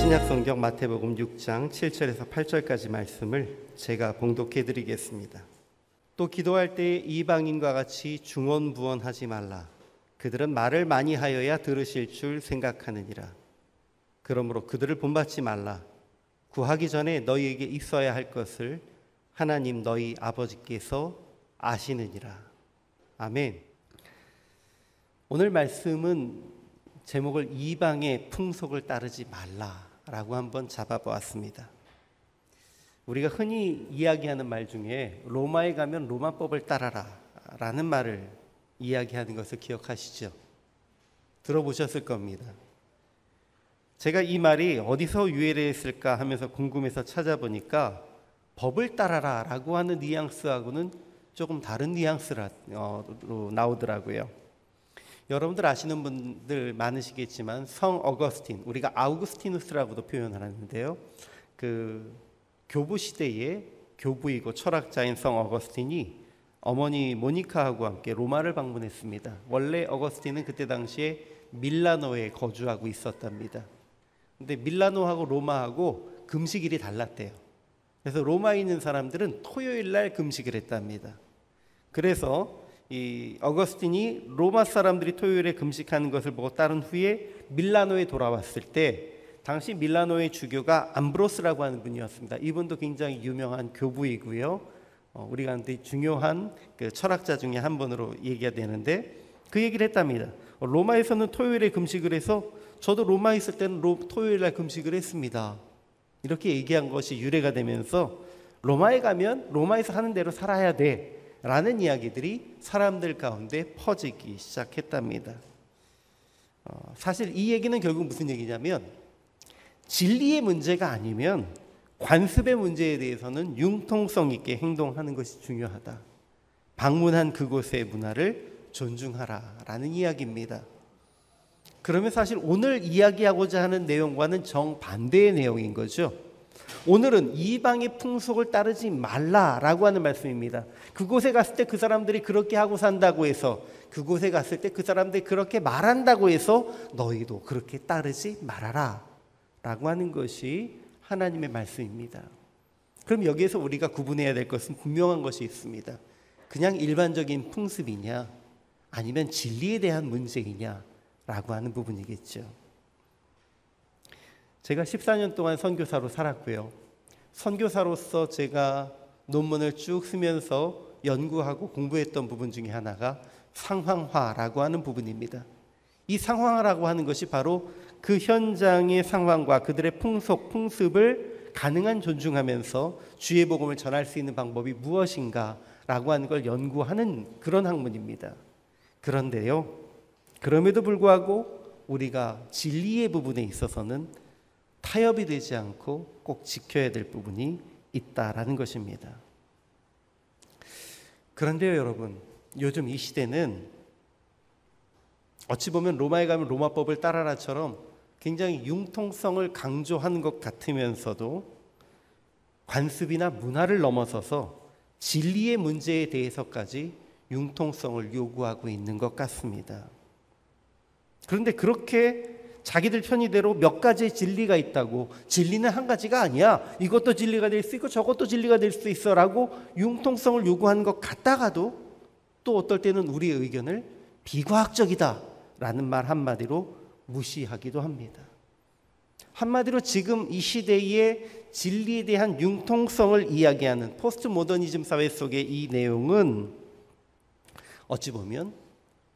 신약성경 마태복음 6장 7절에서 8절까지 말씀을 제가 봉독해 드리겠습니다. 또 기도할 때 이방인과 같이 중언부언하지 말라. 그들은 말을 많이 하여야 들으실 줄 생각하느니라. 그러므로 그들을 본받지 말라. 구하기 전에 너희에게 있어야 할 것을 하나님 너희 아버지께서 아시느니라. 아멘. 오늘 말씀은 제목을 이방의 풍속을 따르지 말라라고 한번 잡아보았습니다. 우리가 흔히 이야기하는 말 중에 로마에 가면 로마법을 따라라 라는 말을 이야기하는 것을 기억하시죠? 들어보셨을 겁니다. 제가 이 말이 어디서 유래했을까 하면서 궁금해서 찾아보니까 법을 따라라 라고 하는 뉘앙스하고는 조금 다른 뉘앙스로 나오더라고요. 여러분들 아시는 분들 많으시겠지만 성 어거스틴, 우리가 아우구스티누스라고도 표현하는데요. 그 교부 시대의 교부이고 철학자인 성 어거스틴이 어머니 모니카하고 함께 로마를 방문했습니다. 원래 어거스틴은 그때 당시에 밀라노에 거주하고 있었답니다. 근데 밀라노하고 로마하고 금식일이 달랐대요. 그래서 로마에 있는 사람들은 토요일 날 금식을 했답니다. 그래서 이 어거스틴이 로마 사람들이 토요일에 금식하는 것을 보고 따른 후에 밀라노에 돌아왔을 때 당시 밀라노의 주교가 암브로스라고 하는 분이었습니다. 이분도 굉장히 유명한 교부이고요. 우리가 중요한 그 철학자 중에 한 분으로 얘기가 되는데 그 얘기를 했답니다. 로마에서는 토요일에 금식을 해서 저도 로마에 있을 때는 토요일 날 금식을 했습니다. 이렇게 얘기한 것이 유래가 되면서 로마에 가면 로마에서 하는 대로 살아야 돼 라는 이야기들이 사람들 가운데 퍼지기 시작했답니다. 사실 이 얘기는 결국 무슨 얘기냐면 진리의 문제가 아니면 관습의 문제에 대해서는 융통성 있게 행동하는 것이 중요하다. 방문한 그곳의 문화를 존중하라 라는 이야기입니다. 그러면 사실 오늘 이야기하고자 하는 내용과는 정반대의 내용인 거죠. 오늘은 이방의 풍속을 따르지 말라라고 하는 말씀입니다. 그곳에 갔을 때 그 사람들이 그렇게 하고 산다고 해서, 그곳에 갔을 때 그 사람들이 그렇게 말한다고 해서 너희도 그렇게 따르지 말아라 라고 하는 것이 하나님의 말씀입니다. 그럼 여기에서 우리가 구분해야 될 것은 분명한 것이 있습니다. 그냥 일반적인 풍습이냐 아니면 진리에 대한 문제이냐 라고 하는 부분이겠죠. 제가 14년 동안 선교사로 살았고요. 선교사로서 제가 논문을 쭉 쓰면서 연구하고 공부했던 부분 중에 하나가 상황화라고 하는 부분입니다. 이 상황화라고 하는 것이 바로 그 현장의 상황과 그들의 풍속, 풍습을 가능한 존중하면서 주의 복음을 전할 수 있는 방법이 무엇인가 라고 하는 걸 연구하는 그런 학문입니다. 그런데요, 그럼에도 불구하고 우리가 진리의 부분에 있어서는 타협이 되지 않고 꼭 지켜야 될 부분이 있다라는 것입니다. 그런데요, 여러분, 요즘 이 시대는 어찌 보면 로마에 가면 로마법을 따라라처럼 굉장히 융통성을 강조하는 것 같으면서도 관습이나 문화를 넘어서서 진리의 문제에 대해서까지 융통성을 요구하고 있는 것 같습니다. 그런데 그렇게 자기들 편의대로 몇 가지의 진리가 있다고, 진리는 한 가지가 아니야, 이것도 진리가 될 수 있고 저것도 진리가 될 수 있어 라고 융통성을 요구하는 것 같다가도 또 어떨 때는 우리의 의견을 비과학적이다 라는 말 한마디로 무시하기도 합니다. 한마디로 지금 이 시대의 진리에 대한 융통성을 이야기하는 포스트 모더니즘 사회 속의 이 내용은 어찌 보면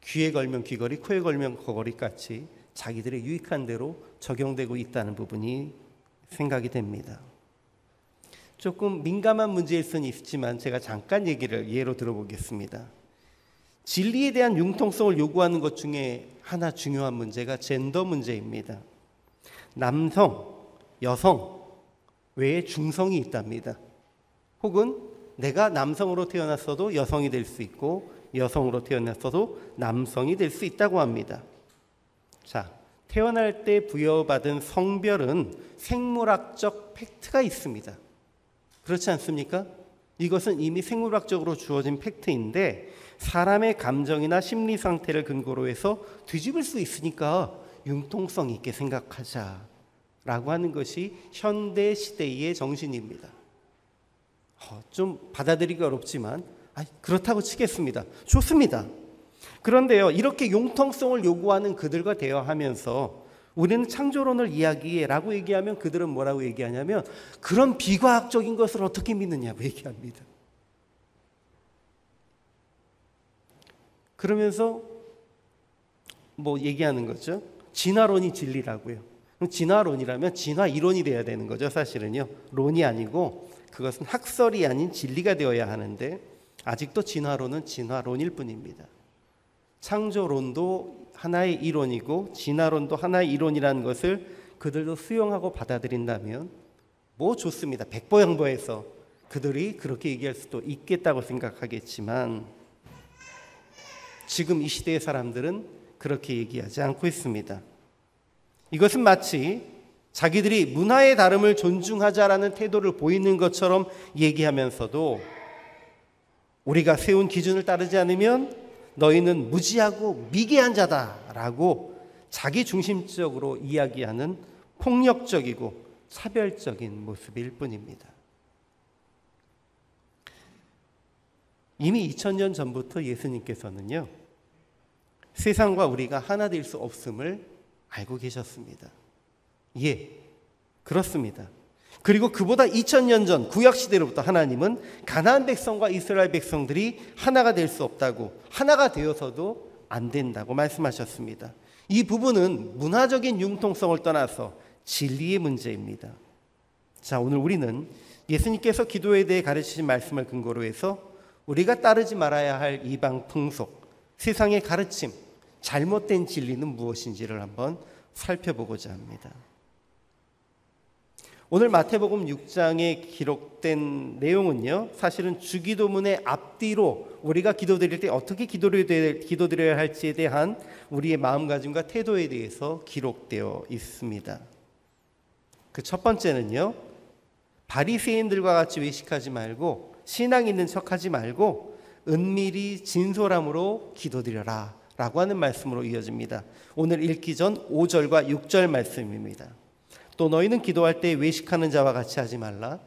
귀에 걸면 귀걸이, 코에 걸면 코걸이 같이 자기들의 유익한 대로 적용되고 있다는 부분이 생각이 됩니다. 조금 민감한 문제일 수는 있지만 제가 잠깐 얘기를 예로 들어보겠습니다. 진리에 대한 융통성을 요구하는 것 중에 하나 중요한 문제가 젠더 문제입니다. 남성, 여성 외에 중성이 있답니다. 혹은 내가 남성으로 태어났어도 여성이 될 수 있고 여성으로 태어났어도 남성이 될 수 있다고 합니다. 자, 태어날 때 부여받은 성별은 생물학적 팩트가 있습니다. 그렇지 않습니까? 이것은 이미 생물학적으로 주어진 팩트인데 사람의 감정이나 심리 상태를 근거로 해서 뒤집을 수 있으니까 융통성 있게 생각하자 라고 하는 것이 현대 시대의 정신입니다. 좀 받아들이기 어렵지만 그렇다고 치겠습니다. 좋습니다. 그런데요, 이렇게 융통성을 요구하는 그들과 대화하면서 우리는 창조론을 이야기해라고 얘기하면 그들은 뭐라고 얘기하냐면 그런 비과학적인 것을 어떻게 믿느냐고 얘기합니다. 그러면서 뭐 얘기하는 거죠. 진화론이 진리라고요. 그럼 진화론이라면 진화 이론이 돼야 되는 거죠. 사실은요. 론이 아니고 그것은 학설이 아닌 진리가 되어야 하는데 아직도 진화론은 진화론일 뿐입니다. 창조론도 하나의 이론이고 진화론도 하나의 이론이라는 것을 그들도 수용하고 받아들인다면 뭐 좋습니다. 백보양보해서 그들이 그렇게 얘기할 수도 있겠다고 생각하겠지만 지금 이 시대의 사람들은 그렇게 얘기하지 않고 있습니다. 이것은 마치 자기들이 문화의 다름을 존중하자라는 태도를 보이는 것처럼 얘기하면서도 우리가 세운 기준을 따르지 않으면 너희는 무지하고 미개한 자다라고 자기 중심적으로 이야기하는 폭력적이고 차별적인 모습일 뿐입니다. 이미 2000년 전부터 예수님께서는요, 세상과 우리가 하나 될 수 없음을 알고 계셨습니다. 예, 그렇습니다. 그리고 그보다 2000년 전 구약시대로부터 하나님은 가나안 백성과 이스라엘 백성들이 하나가 될 수 없다고, 하나가 되어서도 안 된다고 말씀하셨습니다. 이 부분은 문화적인 융통성을 떠나서 진리의 문제입니다. 자, 오늘 우리는 예수님께서 기도에 대해 가르치신 말씀을 근거로 해서 우리가 따르지 말아야 할 이방 풍속, 세상의 가르침, 잘못된 진리는 무엇인지를 한번 살펴보고자 합니다. 오늘 마태복음 6장에 기록된 내용은요, 사실은 주기도문의 앞뒤로 우리가 기도드릴 때 어떻게 기도드려야 할지에 대한 우리의 마음가짐과 태도에 대해서 기록되어 있습니다. 그 첫 번째는요, 바리새인들과 같이 외식하지 말고 신앙 있는 척하지 말고 은밀히 진솔함으로 기도드려라 라고 하는 말씀으로 이어집니다. 오늘 읽기 전 5절과 6절 말씀입니다. 또 너희는 기도할 때 외식하는 자와 같이 하지 말라.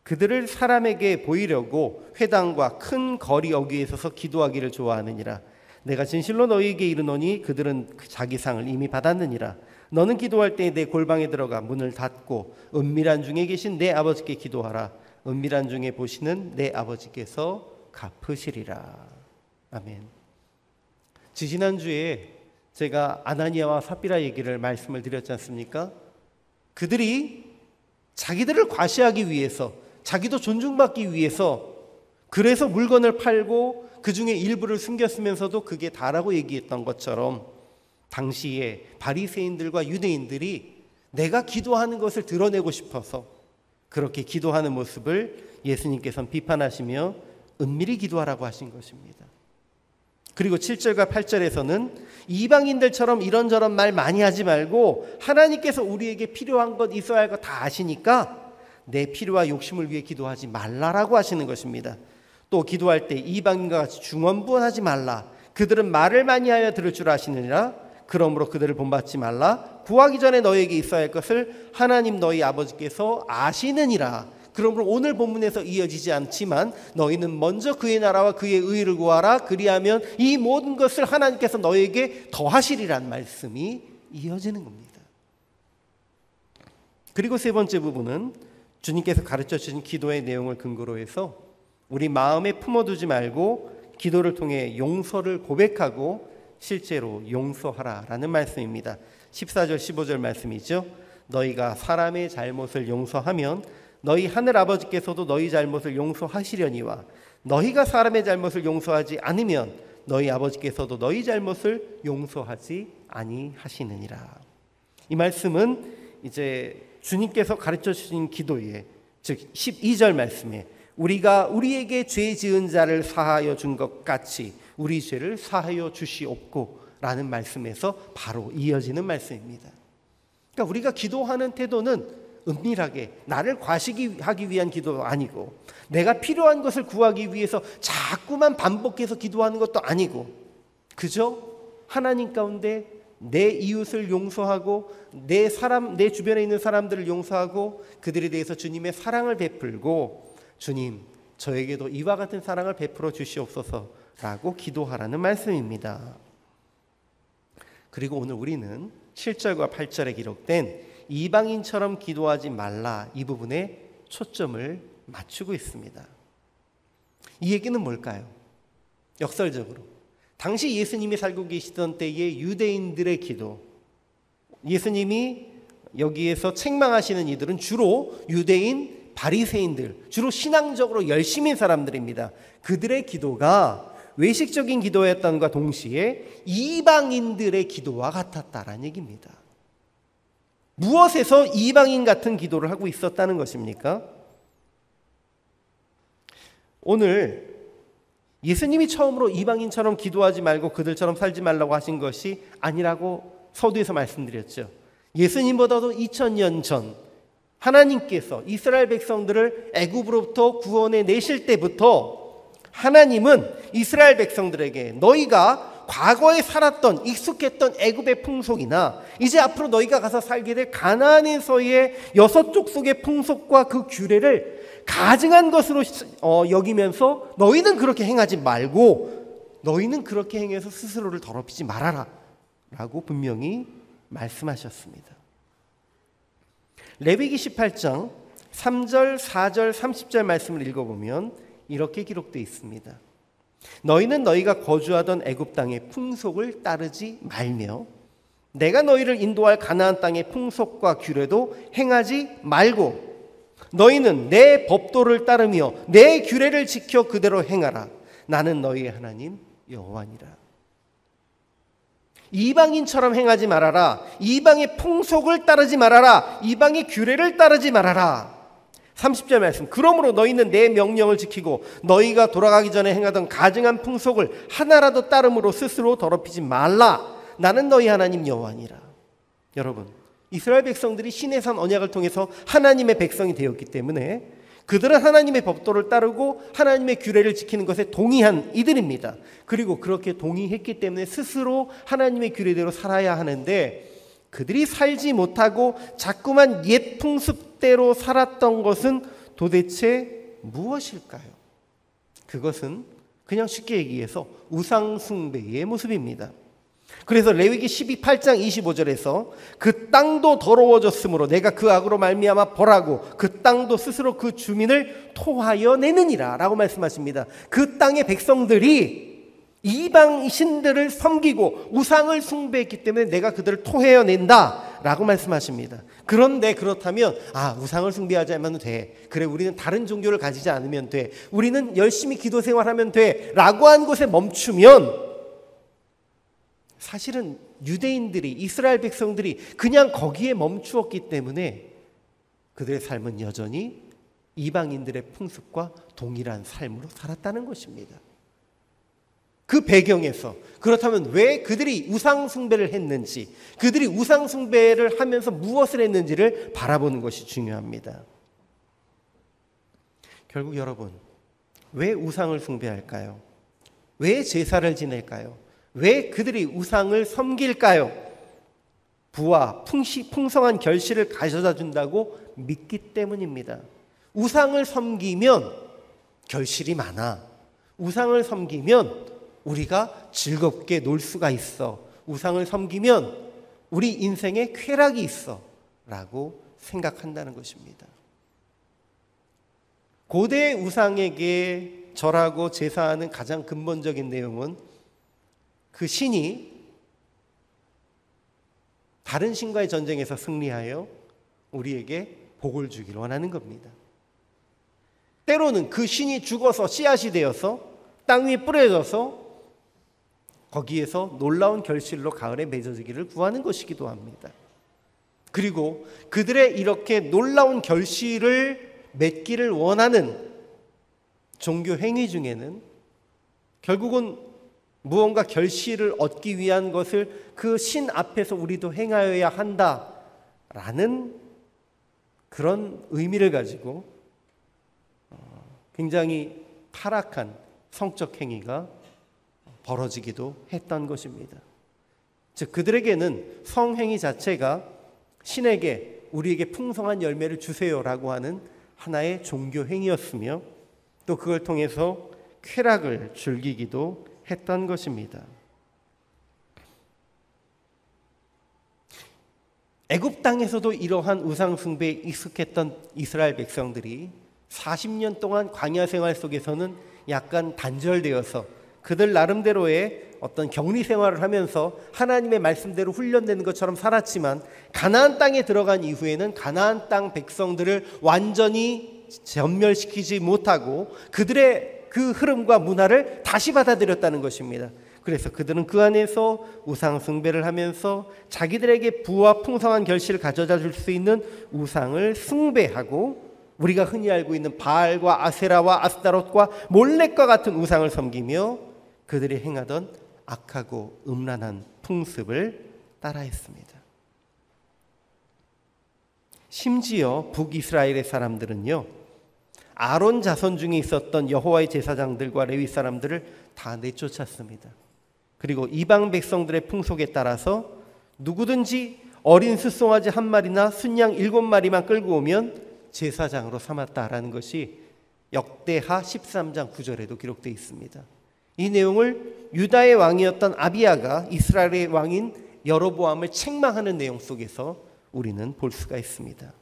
그들을 사람에게 보이려고 회당과 큰 거리 어귀에 서서 기도하기를 좋아하느니라. 내가 진실로 너희에게 이르노니 그들은 자기 상을 이미 받았느니라. 너는 기도할 때 내 골방에 들어가 문을 닫고 은밀한 중에 계신 내 아버지께 기도하라. 은밀한 중에 보시는 내 아버지께서 갚으시리라. 아멘. 지난주에 제가 아나니아와 삽비라 얘기를 말씀을 드렸지 않습니까? 그들이 자기들을 과시하기 위해서, 자기도 존중받기 위해서 그래서 물건을 팔고 그 중에 일부를 숨겼으면서도 그게 다라고 얘기했던 것처럼 당시에 바리새인들과 유대인들이 내가 기도하는 것을 드러내고 싶어서 그렇게 기도하는 모습을 예수님께서는 비판하시며 은밀히 기도하라고 하신 것입니다. 그리고 7절과 8절에서는 이방인들처럼 이런저런 말 많이 하지 말고 하나님께서 우리에게 필요한 것 있어야 할 것 다 아시니까 내 필요와 욕심을 위해 기도하지 말라라고 하시는 것입니다. 또 기도할 때 이방인과 같이 중언부언하지 말라. 그들은 말을 많이 하여 들을 줄 아시느니라. 그러므로 그들을 본받지 말라. 구하기 전에 너에게 있어야 할 것을 하나님 너희 아버지께서 아시느니라. 그러므로 오늘 본문에서 이어지지 않지만 너희는 먼저 그의 나라와 그의 의를 구하라. 그리하면 이 모든 것을 하나님께서 너에게 더하시리란 말씀이 이어지는 겁니다. 그리고 세 번째 부분은 주님께서 가르쳐 주신 기도의 내용을 근거로 해서 우리 마음에 품어두지 말고 기도를 통해 용서를 고백하고 실제로 용서하라라는 말씀입니다. 14절 15절 말씀이죠. 너희가 사람의 잘못을 용서하면 너희 하늘 아버지께서도 너희 잘못을 용서하시려니와 너희가 사람의 잘못을 용서하지 않으면 너희 아버지께서도 너희 잘못을 용서하지 아니하시느니라. 이 말씀은 이제 주님께서 가르쳐 주신 기도에, 즉 12절 말씀에 우리가 우리에게 죄 지은 자를 사하여 준 것 같이 우리 죄를 사하여 주시옵고 라는 말씀에서 바로 이어지는 말씀입니다. 그러니까 우리가 기도하는 태도는 은밀하게 나를 과시하기 위한 기도가 아니고 내가 필요한 것을 구하기 위해서 자꾸만 반복해서 기도하는 것도 아니고 그저 하나님 가운데 내 이웃을 용서하고 내 주변에 있는 사람들을 용서하고 그들에 대해서 주님의 사랑을 베풀고 주님 저에게도 이와 같은 사랑을 베풀어 주시옵소서라고 기도하라는 말씀입니다. 그리고 오늘 우리는 7절과 8절에 기록된 이방인처럼 기도하지 말라 이 부분에 초점을 맞추고 있습니다. 이 얘기는 뭘까요? 역설적으로 당시 예수님이 살고 계시던 때의 유대인들의 기도, 예수님이 여기에서 책망하시는 이들은 주로 유대인 바리새인들, 주로 신앙적으로 열심인 사람들입니다. 그들의 기도가 외식적인 기도였던과 동시에 이방인들의 기도와 같았다라는 얘기입니다. 무엇에서 이방인 같은 기도를 하고 있었다는 것입니까? 오늘 예수님이 처음으로 이방인처럼 기도하지 말고 그들처럼 살지 말라고 하신 것이 아니라고 서두에서 말씀드렸죠. 예수님보다도 2000년 전 하나님께서 이스라엘 백성들을 애굽으로부터 구원해 내실 때부터 하나님은 이스라엘 백성들에게 너희가 과거에 살았던 익숙했던 애굽의 풍속이나 이제 앞으로 너희가 가서 살게 될 가나안에서의 6족속의 풍속과 그 규례를 가증한 것으로 여기면서 너희는 그렇게 행하지 말고 너희는 그렇게 행해서 스스로를 더럽히지 말아라 라고 분명히 말씀하셨습니다. 레위기 18장 3절, 4절, 30절 말씀을 읽어보면 이렇게 기록되어 있습니다. 너희는 너희가 거주하던 애굽 땅의 풍속을 따르지 말며 내가 너희를 인도할 가나안 땅의 풍속과 규례도 행하지 말고 너희는 내 법도를 따르며 내 규례를 지켜 그대로 행하라. 나는 너희의 하나님 여호와니라. 이방인처럼 행하지 말아라. 이방의 풍속을 따르지 말아라. 이방의 규례를 따르지 말아라. 30절 말씀. 그러므로 너희는 내 명령을 지키고 너희가 돌아가기 전에 행하던 가증한 풍속을 하나라도 따름으로 스스로 더럽히지 말라. 나는 너희 하나님 여호와니라. 여러분, 이스라엘 백성들이 시내산 언약을 통해서 하나님의 백성이 되었기 때문에 그들은 하나님의 법도를 따르고 하나님의 규례를 지키는 것에 동의한 이들입니다. 그리고 그렇게 동의했기 때문에 스스로 하나님의 규례대로 살아야 하는데 그들이 살지 못하고 자꾸만 옛 풍습대로 살았던 것은 도대체 무엇일까요? 그것은 그냥 쉽게 얘기해서 우상 숭배의 모습입니다. 그래서 레위기 8장 25절에서 그 땅도 더러워졌으므로 내가 그 악으로 말미암아 벌하고 그 땅도 스스로 그 주민을 토하여 내느니라 라고 말씀하십니다. 그 땅의 백성들이 이방 신들을 섬기고 우상을 숭배했기 때문에 내가 그들을 토해여 낸다 라고 말씀하십니다. 그런데 그렇다면 우상을 숭배하지 않으면 돼. 그래 우리는 다른 종교를 가지지 않으면 돼. 우리는 열심히 기도 생활하면 돼 라고 한 것에 멈추면 사실은 유대인들이 이스라엘 백성들이 그냥 거기에 멈추었기 때문에 그들의 삶은 여전히 이방인들의 풍습과 동일한 삶으로 살았다는 것입니다. 그 배경에서 그렇다면 왜 그들이 우상 숭배를 했는지 그들이 우상 숭배를 하면서 무엇을 했는지를 바라보는 것이 중요합니다. 결국 여러분 왜 우상을 숭배할까요? 왜 제사를 지낼까요? 왜 그들이 우상을 섬길까요? 부와 풍성한 결실을 가져다 준다고 믿기 때문입니다. 우상을 섬기면 결실이 많아. 우상을 섬기면 우리가 즐겁게 놀 수가 있어. 우상을 섬기면 우리 인생에 쾌락이 있어 라고 생각한다는 것입니다. 고대 우상에게 절하고 제사하는 가장 근본적인 내용은 그 신이 다른 신과의 전쟁에서 승리하여 우리에게 복을 주기를 원하는 겁니다. 때로는 그 신이 죽어서 씨앗이 되어서 땅 위에 뿌려져서 거기에서 놀라운 결실로 가을에 맺어지기를 구하는 것이기도 합니다. 그리고 그들의 이렇게 놀라운 결실을 맺기를 원하는 종교 행위 중에는 결국은 무언가 결실을 얻기 위한 것을 그 신 앞에서 우리도 행하여야 한다라는 그런 의미를 가지고 굉장히 타락한 성적 행위가 벌어지기도 했던 것입니다. 즉 그들에게는 성행위 자체가 신에게 우리에게 풍성한 열매를 주세요라고 하는 하나의 종교 행위였으며 또 그걸 통해서 쾌락을 즐기기도 했던 것입니다. 애굽 땅에서도 이러한 우상 숭배에 익숙했던 이스라엘 백성들이 40년 동안 광야 생활 속에서는 약간 단절되어서 그들 나름대로의 어떤 격리 생활을 하면서 하나님의 말씀대로 훈련되는 것처럼 살았지만 가나안 땅에 들어간 이후에는 가나안 땅 백성들을 완전히 전멸시키지 못하고 그들의 그 흐름과 문화를 다시 받아들였다는 것입니다. 그래서 그들은 그 안에서 우상 숭배를 하면서 자기들에게 부와 풍성한 결실을 가져다 줄 수 있는 우상을 숭배하고 우리가 흔히 알고 있는 바알과 아세라와 아스타롯과 몰렉과 같은 우상을 섬기며 그들이 행하던 악하고 음란한 풍습을 따라했습니다. 심지어 북이스라엘의 사람들은요, 아론 자손 중에 있었던 여호와의 제사장들과 레위 사람들을 다 내쫓았습니다. 그리고 이방 백성들의 풍속에 따라서 누구든지 어린 숫송아지 한 마리나 순양 7마리만 끌고 오면 제사장으로 삼았다라는 것이 역대하 13장 9절에도 기록되어 있습니다. 이 내용을 유다의 왕이었던 아비야가 이스라엘의 왕인 여로보암을 책망하는 내용 속에서 우리는 볼 수가 있습니다.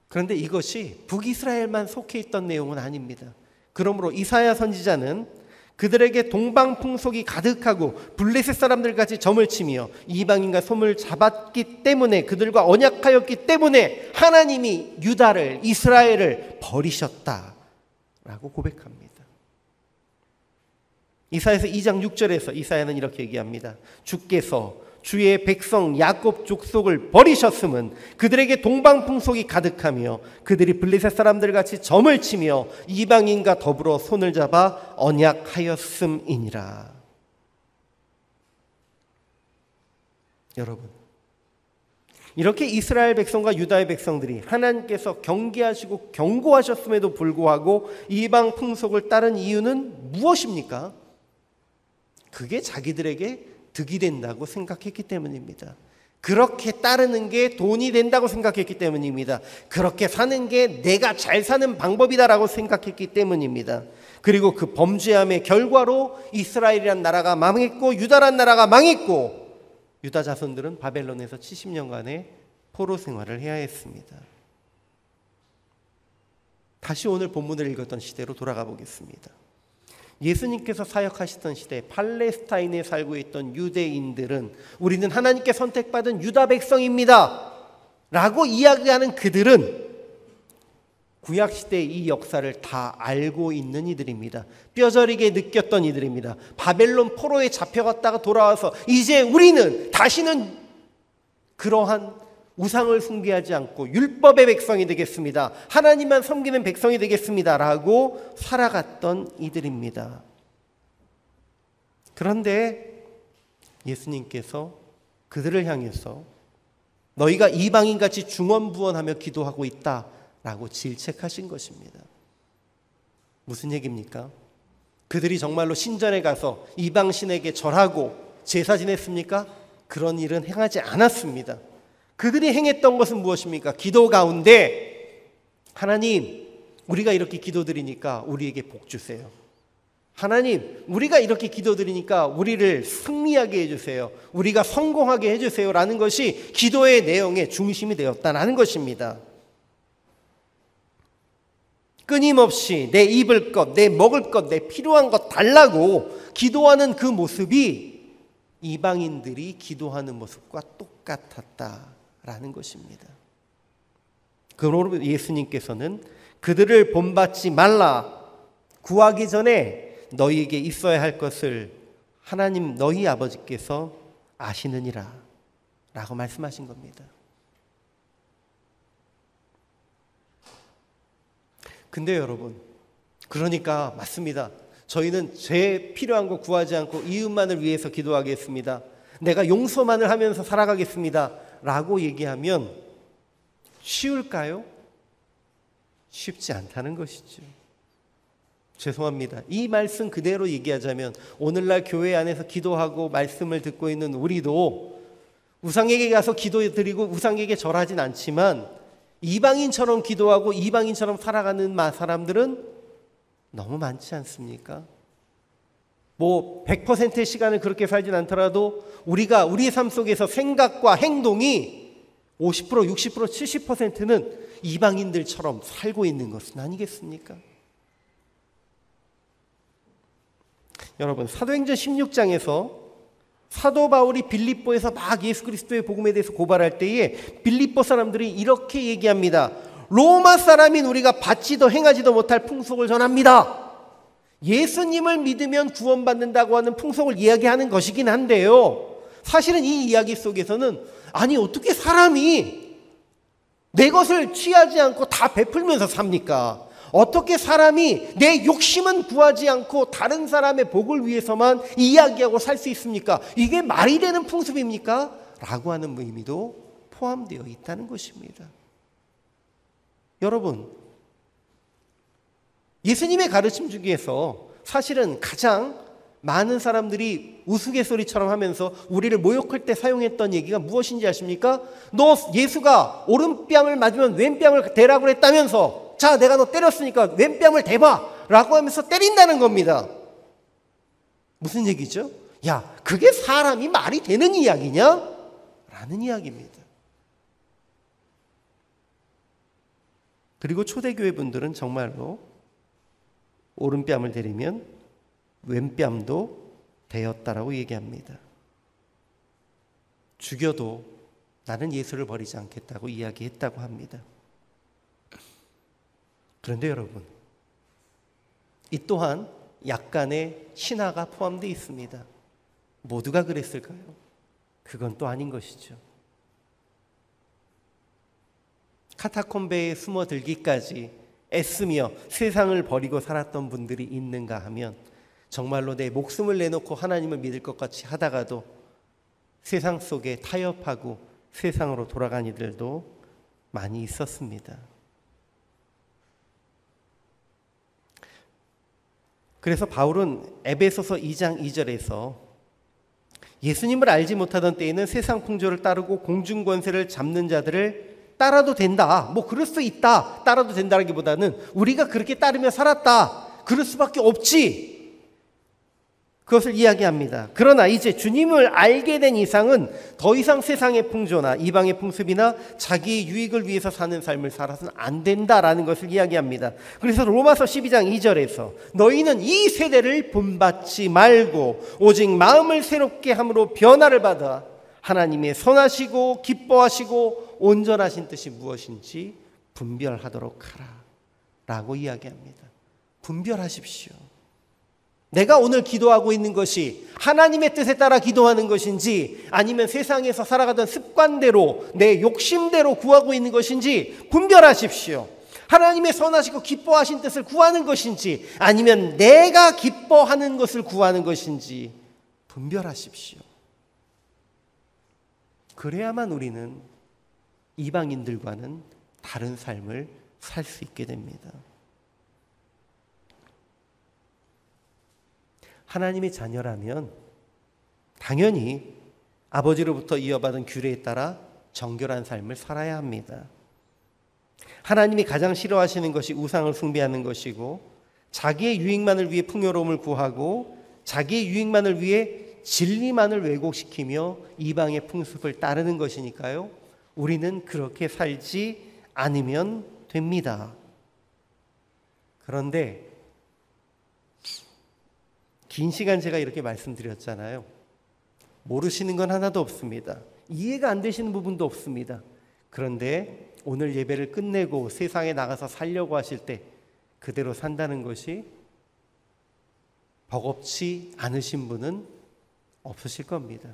그런데 이것이 북이스라엘만 속해 있던 내용은 아닙니다. 그러므로 이사야 선지자는 그들에게 동방 풍속이 가득하고 블레셋 사람들같이 점을 치며 이방인과 손을 잡았기 때문에 그들과 언약하였기 때문에 하나님이 유다를 이스라엘을 버리셨다라고 고백합니다. 이사야서 2장 6절에서 이사야는 이렇게 얘기합니다. 주께서 주의 백성 야곱 족속을 버리셨음은 그들에게 동방 풍속이 가득하며 그들이 블레셋 사람들같이 점을 치며 이방인과 더불어 손을 잡아 언약하였음이니라. 여러분, 이렇게 이스라엘 백성과 유다의 백성들이 하나님께서 경계하시고 경고하셨음에도 불구하고 이방 풍속을 따른 이유는 무엇입니까? 그게 자기들에게 득이 된다고 생각했기 때문입니다. 그렇게 따르는 게 돈이 된다고 생각했기 때문입니다. 그렇게 사는 게 내가 잘 사는 방법이다라고 생각했기 때문입니다. 그리고 그 범죄함의 결과로 이스라엘이란 나라가 망했고 유다란 나라가 망했고 유다 자손들은 바벨론에서 70년간의 포로 생활을 해야 했습니다. 다시 오늘 본문을 읽었던 시대로 돌아가 보겠습니다. 예수님께서 사역하시던 시대 팔레스타인에 살고 있던 유대인들은 우리는 하나님께 선택받은 유다 백성입니다 라고 이야기하는 그들은 구약시대의 이 역사를 다 알고 있는 이들입니다. 뼈저리게 느꼈던 이들입니다. 바벨론 포로에 잡혀갔다가 돌아와서 이제 우리는 다시는 그러한 우상을 숭배하지 않고 율법의 백성이 되겠습니다. 하나님만 섬기는 백성이 되겠습니다 라고 살아갔던 이들입니다. 그런데 예수님께서 그들을 향해서 너희가 이방인같이 중언부언하며 기도하고 있다라고 질책하신 것입니다. 무슨 얘기입니까? 그들이 정말로 신전에 가서 이방신에게 절하고 제사 지냈습니까? 그런 일은 행하지 않았습니다. 그들이 행했던 것은 무엇입니까? 기도 가운데 하나님, 우리가 이렇게 기도드리니까 우리에게 복 주세요. 하나님, 우리가 이렇게 기도드리니까 우리를 승리하게 해주세요. 우리가 성공하게 해주세요 라는 것이 기도의 내용의 중심이 되었다는 것입니다. 끊임없이 내 입을 것, 내 먹을 것, 내 필요한 것 달라고 기도하는 그 모습이 이방인들이 기도하는 모습과 똑같았다라는 것입니다. 그러므로 예수님께서는 그들을 본받지 말라, 구하기 전에 너희에게 있어야 할 것을 하나님 너희 아버지께서 아시느니라 라고 말씀하신 겁니다. 근데 여러분, 그러니까 맞습니다. 저희는 죄 필요한 거 구하지 않고 이웃만을 위해서 기도하겠습니다. 내가 용서만을 하면서 살아가겠습니다 라고 얘기하면 쉬울까요? 쉽지 않다는 것이죠. 죄송합니다. 이 말씀 그대로 얘기하자면 오늘날 교회 안에서 기도하고 말씀을 듣고 있는 우리도 우상에게 가서 기도드리고 우상에게 절하진 않지만 이방인처럼 기도하고 이방인처럼 살아가는 사람들은 너무 많지 않습니까? 뭐 100%의 시간을 그렇게 살진 않더라도 우리가 우리의 삶 속에서 생각과 행동이 50%, 60%, 70%는 이방인들처럼 살고 있는 것은 아니겠습니까? 여러분, 사도행전 16장에서 사도 바울이 빌립보에서 막 예수 그리스도의 복음에 대해서 고발할 때에 빌립보 사람들이 이렇게 얘기합니다. 로마 사람인 우리가 받지도 행하지도 못할 풍속을 전합니다. 예수님을 믿으면 구원받는다고 하는 풍속을 이야기하는 것이긴 한데요, 사실은 이 이야기 속에서는 아니 어떻게 사람이 내 것을 취하지 않고 다 베풀면서 삽니까? 어떻게 사람이 내 욕심은 구하지 않고 다른 사람의 복을 위해서만 이야기하고 살 수 있습니까? 이게 말이 되는 풍습입니까? 라고 하는 의미도 포함되어 있다는 것입니다. 여러분, 예수님의 가르침 중에서 사실은 가장 많은 사람들이 우스갯소리처럼 하면서 우리를 모욕할 때 사용했던 얘기가 무엇인지 아십니까? 너 예수가 오른뺨을 맞으면 왼뺨을 대라고 했다면서, 자 내가 너 때렸으니까 왼뺨을 대봐 라고 하면서 때린다는 겁니다. 무슨 얘기죠? 야, 그게 사람이 말이 되는 이야기냐? 라는 이야기입니다. 그리고 초대교회 분들은 정말로 오른뺨을 대리면 왼뺨도 되었다라고 얘기합니다. 죽여도 나는 예수를 버리지 않겠다고 이야기했다고 합니다. 그런데 여러분, 이 또한 약간의 신화가 포함되어 있습니다. 모두가 그랬을까요? 그건 또 아닌 것이죠. 카타콤베에 숨어들기까지 애쓰며 세상을 버리고 살았던 분들이 있는가 하면 정말로 내 목숨을 내놓고 하나님을 믿을 것 같이 하다가도 세상 속에 타협하고 세상으로 돌아간 이들도 많이 있었습니다. 그래서 바울은 에베소서 2장 2절에서 예수님을 알지 못하던 때에는 세상 풍조를 따르고 공중 권세를 잡는 자들을 따라도 된다, 뭐 그럴 수 있다, 따라도 된다라기보다는 우리가 그렇게 따르며 살았다, 그럴 수밖에 없지, 그것을 이야기합니다. 그러나 이제 주님을 알게 된 이상은 더 이상 세상의 풍조나 이방의 풍습이나 자기의 유익을 위해서 사는 삶을 살아서는 안 된다라는 것을 이야기합니다. 그래서 로마서 12장 2절에서 너희는 이 세대를 본받지 말고 오직 마음을 새롭게 함으로 변화를 받아 하나님의 선하시고 기뻐하시고 온전하신 뜻이 무엇인지 분별하도록 하라 라고 이야기합니다. 분별하십시오. 내가 오늘 기도하고 있는 것이 하나님의 뜻에 따라 기도하는 것인지 아니면 세상에서 살아가던 습관대로 내 욕심대로 구하고 있는 것인지 분별하십시오. 하나님의 선하시고 기뻐하신 뜻을 구하는 것인지 아니면 내가 기뻐하는 것을 구하는 것인지 분별하십시오. 그래야만 우리는 이방인들과는 다른 삶을 살 수 있게 됩니다. 하나님의 자녀라면 당연히 아버지로부터 이어받은 규례에 따라 정결한 삶을 살아야 합니다. 하나님이 가장 싫어하시는 것이 우상을 숭배하는 것이고 자기의 유익만을 위해 풍요로움을 구하고 자기의 유익만을 위해 진리만을 왜곡시키며 이방의 풍습을 따르는 것이니까요, 우리는 그렇게 살지 않으면 됩니다. 그런데 긴 시간 제가 이렇게 말씀드렸잖아요. 모르시는 건 하나도 없습니다. 이해가 안 되시는 부분도 없습니다. 그런데 오늘 예배를 끝내고 세상에 나가서 살려고 하실 때 그대로 산다는 것이 버겁지 않으신 분은 없으실 겁니다.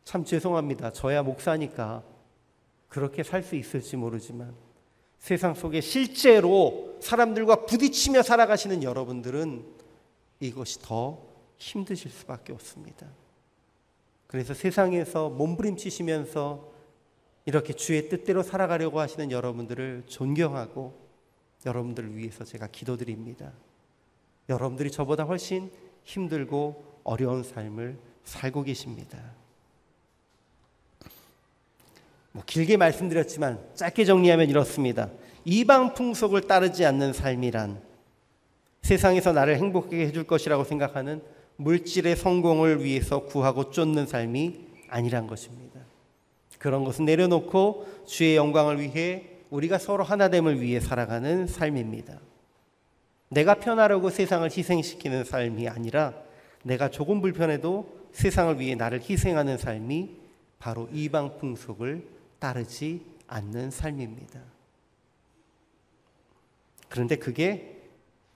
참 죄송합니다. 저야 목사니까 그렇게 살 수 있을지 모르지만 세상 속에 실제로 사람들과 부딪히며 살아가시는 여러분들은 이것이 더 힘드실 수밖에 없습니다. 그래서 세상에서 몸부림치시면서 이렇게 주의 뜻대로 살아가려고 하시는 여러분들을 존경하고 여러분들을 위해서 제가 기도드립니다. 여러분들이 저보다 훨씬 힘들고 어려운 삶을 살고 계십니다. 길게 말씀드렸지만 짧게 정리하면 이렇습니다. 이방 풍속을 따르지 않는 삶이란 세상에서 나를 행복하게 해줄 것이라고 생각하는 물질의 성공을 위해서 구하고 쫓는 삶이 아니란 것입니다. 그런 것은 내려놓고 주의 영광을 위해 우리가 서로 하나됨을 위해 살아가는 삶입니다. 내가 편하려고 세상을 희생시키는 삶이 아니라 내가 조금 불편해도 세상을 위해 나를 희생하는 삶이 바로 이방 풍속을 따르지 않는 삶입니다. 그런데 그게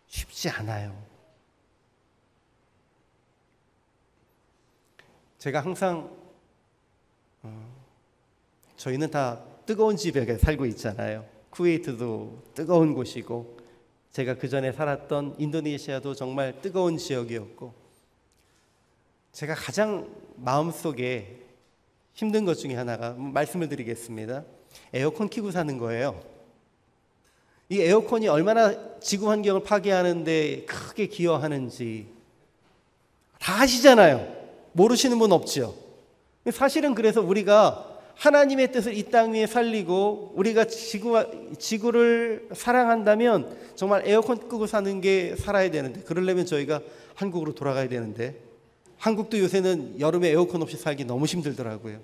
쉽지 않아요. 제가 항상 저희는 다 뜨거운 집에 살고 있잖아요. 쿠웨이트도 뜨거운 곳이고 제가 그 전에 살았던 인도네시아도 정말 뜨거운 지역이었고 제가 가장 마음속에 힘든 것 중에 하나가 말씀을 드리겠습니다. 에어컨 켜고 사는 거예요. 이 에어컨이 얼마나 지구 환경을 파괴하는데 크게 기여하는지 다 아시잖아요. 모르시는 분 없죠. 사실은 그래서 우리가 하나님의 뜻을 이 땅 위에 살리고 우리가 지구를 사랑한다면 정말 에어컨 끄고 사는 게 살아야 되는데 그러려면 저희가 한국으로 돌아가야 되는데 한국도 요새는 여름에 에어컨 없이 살기 너무 힘들더라고요.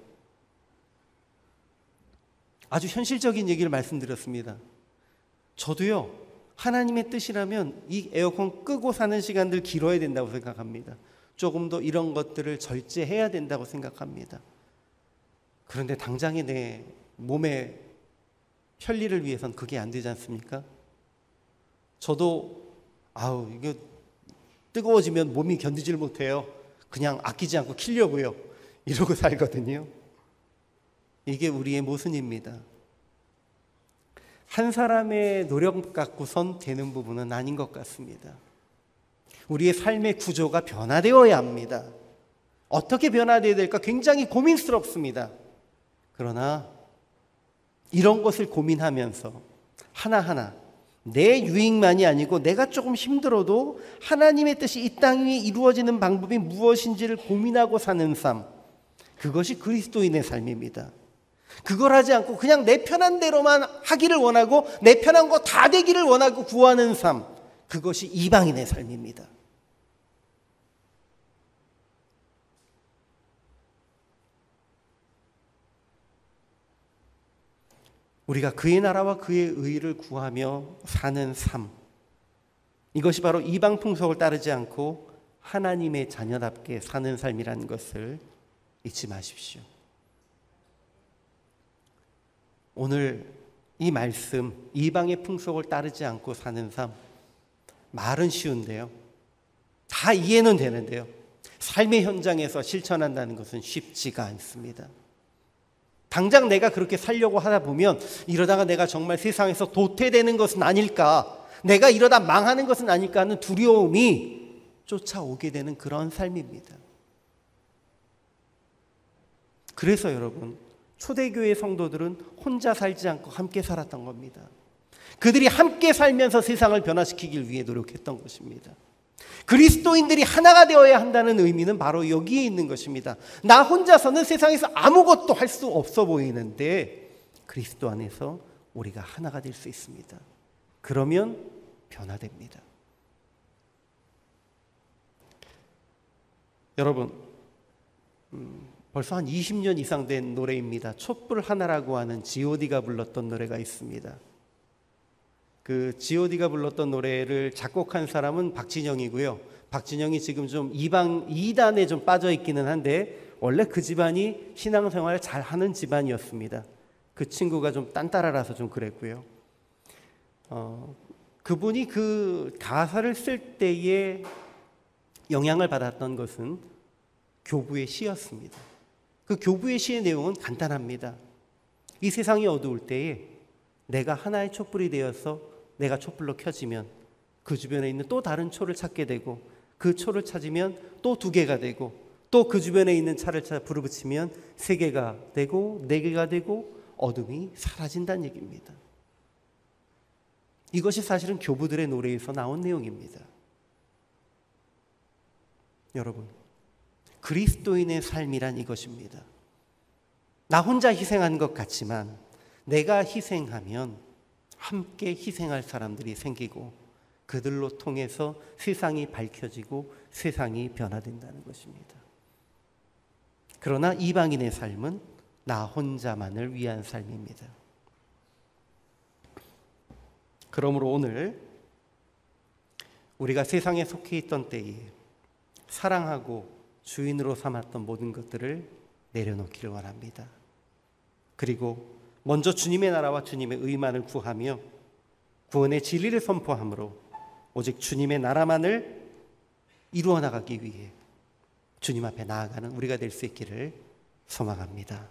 아주 현실적인 얘기를 말씀드렸습니다. 저도요, 하나님의 뜻이라면 이 에어컨 끄고 사는 시간들 길어야 된다고 생각합니다. 조금 더 이런 것들을 절제해야 된다고 생각합니다. 그런데 당장의 내 몸의 편리를 위해선 그게 안 되지 않습니까? 저도 이거 뜨거워지면 몸이 견디질 못해요. 그냥 아끼지 않고 키려고요. 이러고 살거든요. 이게 우리의 모순입니다. 한 사람의 노력 갖고선 되는 부분은 아닌 것 같습니다. 우리의 삶의 구조가 변화되어야 합니다. 어떻게 변화되어야 될까 굉장히 고민스럽습니다. 그러나 이런 것을 고민하면서 하나하나 내 유익만이 아니고 내가 조금 힘들어도 하나님의 뜻이 이 땅 위에 이루어지는 방법이 무엇인지를 고민하고 사는 삶, 그것이 그리스도인의 삶입니다. 그걸 하지 않고 그냥 내 편한 대로만 하기를 원하고 내 편한 거 다 되기를 원하고 구하는 삶, 그것이 이방인의 삶입니다. 우리가 그의 나라와 그의 의를 구하며 사는 삶, 이것이 바로 이방 풍속을 따르지 않고 하나님의 자녀답게 사는 삶이라는 것을 잊지 마십시오. 오늘 이 말씀, 이방의 풍속을 따르지 않고 사는 삶, 말은 쉬운데요, 다 이해는 되는데요, 삶의 현장에서 실천한다는 것은 쉽지가 않습니다. 당장 내가 그렇게 살려고 하다 보면 이러다가 내가 정말 세상에서 도태되는 것은 아닐까, 내가 이러다 망하는 것은 아닐까 하는 두려움이 쫓아오게 되는 그런 삶입니다. 그래서 여러분, 초대교회 성도들은 혼자 살지 않고 함께 살았던 겁니다. 그들이 함께 살면서 세상을 변화시키기 위해 노력했던 것입니다. 그리스도인들이 하나가 되어야 한다는 의미는 바로 여기에 있는 것입니다. 나 혼자서는 세상에서 아무것도 할 수 없어 보이는데 그리스도 안에서 우리가 하나가 될 수 있습니다. 그러면 변화됩니다. 여러분, 벌써 한 20년 이상 된 노래입니다. 촛불 하나라고 하는 G.O.D가 불렀던 노래가 있습니다. 그 G.O.D가 불렀던 노래를 작곡한 사람은 박진영이고요. 박진영이 지금 좀 이단에 좀 빠져 있기는 한데 원래 그 집안이 신앙생활을 잘하는 집안이었습니다. 그 친구가 좀 딴따라라서 좀 그랬고요. 그분이 그 가사를 쓸 때에 영향을 받았던 것은 교부의 시였습니다. 그 교부의 시의 내용은 간단합니다. 이 세상이 어두울 때에 내가 하나의 촛불이 되어서 내가 촛불로 켜지면 그 주변에 있는 또 다른 초를 찾게 되고 그 초를 찾으면 또 2개가 되고 또 그 주변에 있는 차를 찾아 불을 붙이면 3개가 되고 4개가 되고 어둠이 사라진다는 얘기입니다. 이것이 사실은 교부들의 노래에서 나온 내용입니다. 여러분, 그리스도인의 삶이란 이것입니다. 나 혼자 희생한 것 같지만 내가 희생하면 함께 희생할 사람들이 생기고 그들로 통해서 세상이 밝혀지고 세상이 변화된다는 것입니다. 그러나 이방인의 삶은 나 혼자만을 위한 삶입니다. 그러므로 오늘 우리가 세상에 속해 있던 때에 사랑하고 주인으로 삼았던 모든 것들을 내려놓기를 원합니다. 그리고 먼저 주님의 나라와 주님의 의만을 구하며 구원의 진리를 선포함으로 오직 주님의 나라만을 이루어 나가기 위해 주님 앞에 나아가는 우리가 될 수 있기를 소망합니다.